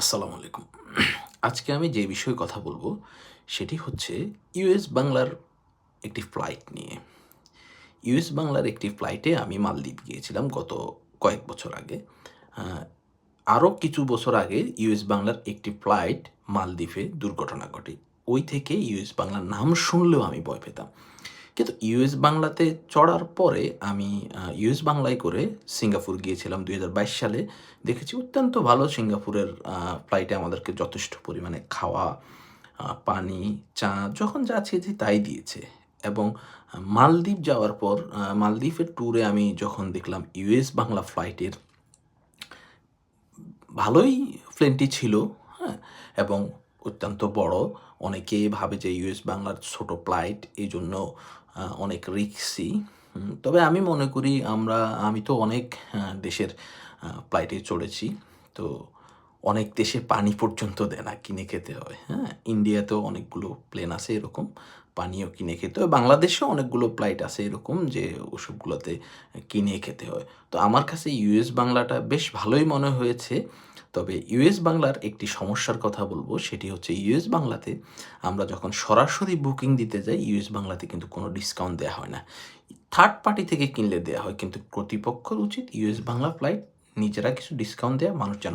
আসসালামু আলাইকুম। আজকে আমি যে বিষয়ে কথা বলবো সেটি হচ্ছে ইউএস বাংলার একটি ফ্লাইট নিয়ে। ইউএস বাংলার একটি ফ্লাইটে আমি মালদ্বীপ গিয়েছিলাম গত কয়েক বছর আগে। আ আরও কিছু বছর আগে ইউএস বাংলার একটি ফ্লাইট মালদ্বীপে দুর্ঘটনা ঘটে। ওই থেকে ইউএস বাংলার নাম শুনলেও আমি ভয় পেতাম। কিন্তু ইউএস বাংলাতে চড়ার পরে আমি ইউএস বাংলায় করে সিঙ্গাপুর গিয়েছিলাম ২০২২ সালে। দেখেছি অত্যন্ত ভালো সিঙ্গাপুরের ফ্লাইটে আমাদেরকে যথেষ্ট পরিমাণে খাওয়া, পানি, চা যখন যা চেয়েছি তাই দিয়েছে। এবং মালদ্বীপ যাওয়ার পর মালদ্বীপের ট্যুরে আমি যখন দেখলাম ইউএস বাংলা ফ্লাইটের ভালোই প্লেনটি ছিল, হ্যাঁ? এবং অত্যন্ত বড়। অনেকেই ভাবে যে ইউএস বাংলার ছোট ফ্লাইট এজন্য অনেক রিস্কি। তবে আমি মনে করি আমি তো অনেক দেশের ফ্লাইটে চড়েছি। তো অনেক দেশে পানি পর্যন্ত দেয় না, কিনে খেতে হয়, হ্যাঁ? ইন্ডিয়াতেও অনেকগুলো প্লেন আছে এরকম, পানিও কিনে খেতে হয়। বাংলাদেশেও অনেকগুলো ফ্লাইট আছে এরকম যে ওসবগুলোতে কিনে খেতে হয়। তো আমার কাছে ইউএস বাংলাটা বেশ ভালোই মনে হয়েছে। তবে ইউএস বাংলার একটি সমস্যার কথা বলব, সেটি হচ্ছে ইউএস বাংলাতে আমরা যখন সরাসরি বুকিং দিতে যাই, ইউএস বাংলাতে কিন্তু কোনো ডিসকাউন্ট দেয়া হয় না। থার্ড পার্টি থেকে কিনলে দেয়া হয়। কিন্তু কর্তৃপক্ষের উচিত ইউএস বাংলা ফ্লাইট নিজেরা কিছু ডিসকাউন্ট দেয়া, মানুষ যেন